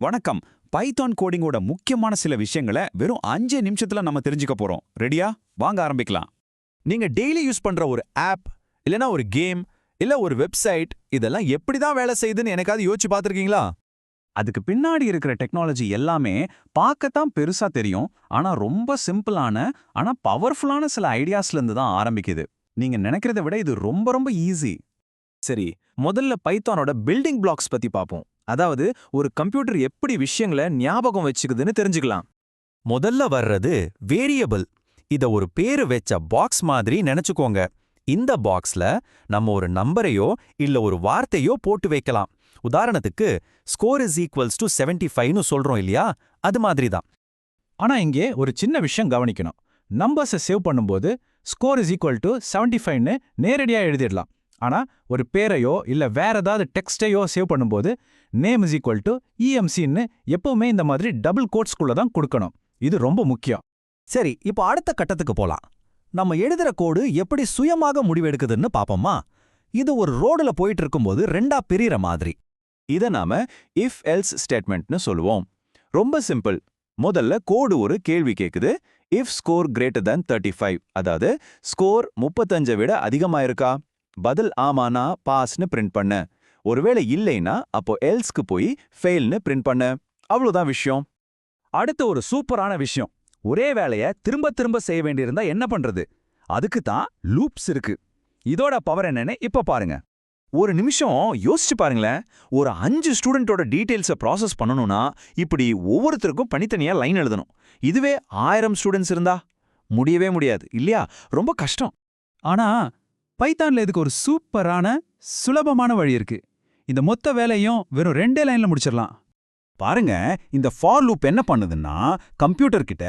வணக்கம். பைத்தான் கோடிங்கோட முக்கியமான சில விஷயங்களை வெறும் 5 நிமிஷத்துல நம்ம தெரிஞ்சுக்க போறோம். ரெடியா? வாங்க ஆரம்பிக்கலாம். நீங்க டெய்லி யூஸ் பண்ற ஒரு ஆப் இல்லனா ஒரு கேம் இல்ல ஒரு வெப்சைட் இதெல்லாம் எப்படி தான் வேலை செய்யுதுன்னு எனக்காவது யோசிச்சு பார்த்திருக்கீங்களா? அதுக்கு பின்னாடி இருக்கிற டெக்னாலஜி எல்லாமே பார்க்கத்தான் பெருசா தெரியும். ஆனா ரொம்ப சிம்பிளான ஆனா பவர்ஃபுல்லான சில ஐடியாஸ்ல இருந்து தான் ஆரம்பிக்குது. நீங்க நினைக்கிறத விட இது ரொம்ப ரொம்ப ஈஸி. சரி, முதல்ல பைத்தானோட பில்டிங் பிளாக்ஸ் பத்தி பார்ப்போம். அதாவது ஒரு கம்ப்யூட்டர் எப்படி விஷயங்களை ஞாபகம் வச்சுக்குதுன்னு தெரிஞ்சுக்கலாம். முதல்ல வர்றது வேரியபிள். இத ஒரு பேரு வச்ச பாக்ஸ் மாதிரி நினைச்சுக்கோங்க. இந்த பாக்ஸ்ல நம்ம ஒரு நம்பரையோ இல்ல ஒரு வார்த்தையோ போட்டு வைக்கலாம். உதாரணத்துக்கு ஸ்கோர் இஸ் ஈக்குவல்ஸ் டு 75ன்னு சொல்றோம் இல்லையா, அது மாதிரி தான். ஆனா இங்கே ஒரு சின்ன விஷயம் கவனிக்கணும். நம்பர்ஸை சேவ் பண்ணும்போது ஸ்கோர் இஸ் ஈக்குவல் டு 75ன்னு நேரடியா எழுதிடலாம். ஆனா ஒரு பேரையோ இல்ல வேற ஏதாவது டெக்ஸ்டையோ சேவ் பண்ணும்போது நேம் இஸ் ஈக்குவல் டு EMCன்னு எப்பவுமே இந்த மாதிரி டபுள் கோட்ஸ்குள்ள தான் கொடுக்கணும். இது ரொம்ப முக்கியம். சரி, இப்போ அடுத்த கட்டத்துக்கு போலாம். நம்ம எழுதுற கோடு எப்படி சுயமாக முடிவெடுக்குதுன்னு பாப்போமா? இது ஒரு ரோடுல போயிட்டு இருக்கும்போது ரெண்டா பிரிற மாதிரி. இத நாம இஃப் எல்ஸ் ஸ்டேட்மெண்ட்னு சொல்லுவோம். ரொம்ப சிம்பிள். முதல்ல கோடு ஒரு கேள்வி கேக்குது. இஃப் ஸ்கோர் கிரேட்டர் than 35, அதாவது ஸ்கோர் 35 விட அதிகமா இருக்கா? பதில் ஆமானா பாஸ்னு பிரிண்ட் பண்ண. ஒருவேளை இல்லைனா அப்போ எல்ஸ்க்கு போய் ஃபெயில்னு பிரிண்ட் பண்ண. அவ்வளவுதான் விஷயம். அடுத்த ஒரு சூப்பரான விஷயம். ஒரே வேலைய திரும்ப திரும்ப செய்ய வேண்டியிருந்தா என்ன பண்றது? அதுக்கு தான் லூப்ஸ் இருக்கு. இதோட பவர் என்னன்னு இப்ப பாருங்க. ஒரு நிமிஷம் யோசிச்சு பாருங்களேன். ஒரு 5 ஸ்டூடெண்டோட டீடைல்ஸை ப்ராசஸ் பண்ணணும்னா இப்படி ஒவ்வொருத்தருக்கும் தனித்தனியா லைன் எழுதணும். இதுவே 1000 ஸ்டூடெண்ட்ஸ் இருந்தா முடியவே முடியாது இல்லையா? ரொம்ப கஷ்டம். ஆனா பைத்தான்ல இதுக்கு ஒரு சூப்பரான சுலபமான வழி இருக்கு. இந்த மொத்த வேலையும் வெறும் 2 லைன்ல முடிச்சிடலாம். பாருங்க, இந்த ஃபார் லூப் என்ன பண்ணுதுன்னா கம்ப்யூட்டர் கிட்ட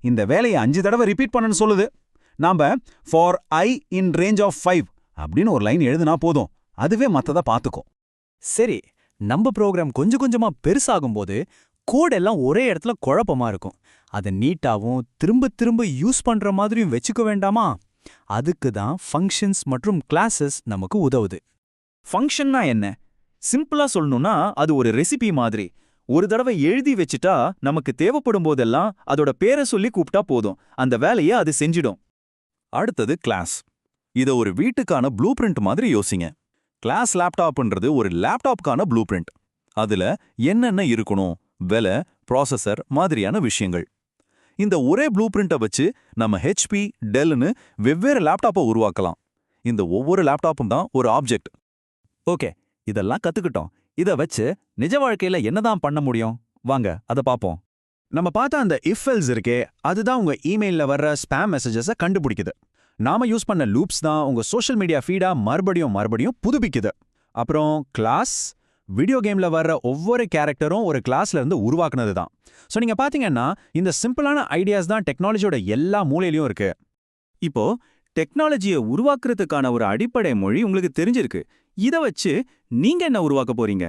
இந்த வேலையை 5 தடவை ரிப்பீட் பண்ணணும்னு சொல்லுது. நாம for I in range of 5 அப்படின்னு ஒரு லைன் எழுதுனா போதும். அதுவே மத்தத பாத்துக்கும். சரி, நம்ம ப்ரோக்ராம் கொஞ்சம் கொஞ்சமா பெருசாகும்போது கோட் எல்லாம் ஒரே இடத்துல குழப்பமா இருக்கும். அதை நீட்டாவும் திரும்ப திரும்ப யூஸ் பண்ற மாதிரியும் வச்சுக்க வேண்டாமா? அதுக்கு தான் ஃபங்க்ஷன்ஸ் மற்றும் கிளாஸஸ் நமக்கு உதவுது. ஃபங்க்ஷன்னா என்ன? சிம்பிளா சொல்லணும்னா அது ஒரு ரெசிபி மாதிரி. ஒரு தடவை எழுதி வச்சுட்டா நமக்கு தேவைப்படும் போதெல்லாம் அதோட பேரை சொல்லி கூப்பிட்டா போதும். அந்த வேலையை அது செஞ்சிடும். அடுத்தது கிளாஸ். இத ஒரு வீட்டுக்கான ப்ளூ பிரிண்ட் மாதிரி யோசிங்க. கிளாஸ் லேப்டாப்ன்றது ஒரு லேப்டாப்கான ப்ளூ பிரிண்ட். அதுல என்னென்ன இருக்கணும், விலை, ப்ராசஸர் மாதிரியான விஷயங்கள். இந்த ஒரே ப்ளூ பிரிண்ட்டை வச்சு நம்ம HP, டெல்னு வெவ்வேறு லேப்டாப்பை உருவாக்கலாம். இந்த ஒவ்வொரு லேப்டாப்பும் தான் ஒரு ஆப்ஜெக்ட். ஓகே, இதெல்லாம் கத்துக்கிட்டோம். இத வச்சு நிஜ வாழ்க்கையில என்னதான் பண்ண முடியும்? வாங்க அத பாப்போம். நம்ம பார்த்த அந்த இஃப் எல்ஸ் இருக்கே, அதுதான் உங்க இமெயில்ல வர்ற ஸ்பாம் மெசேஜஸை கண்டுபிடிக்குது. நாம யூஸ் பண்ண லூப்ஸ் தான் உங்க சோஷியல் மீடியா ஃபீடா மறுபடியும் புதுப்பிக்குது. அப்புறம் கிளாஸ், வீடியோ கேம்ல வர்ற ஒவ்வொரு கேரக்டரும் ஒரு கிளாஸ்ல இருந்து உருவாக்குனது தான். ஸோ நீங்க பாத்தீங்கன்னா இந்த சிம்பிளான ஐடியாஸ் தான் டெக்னாலஜியோட எல்லா மூலையிலயும் இருக்கு. இப்போ டெக்னாலஜியை உருவாக்குறதுக்கான ஒரு அடிப்படை மொழி உங்களுக்கு தெரிஞ்சிருக்கு. இத வச்சு நீங்க என்ன உருவாக்க போறீங்க?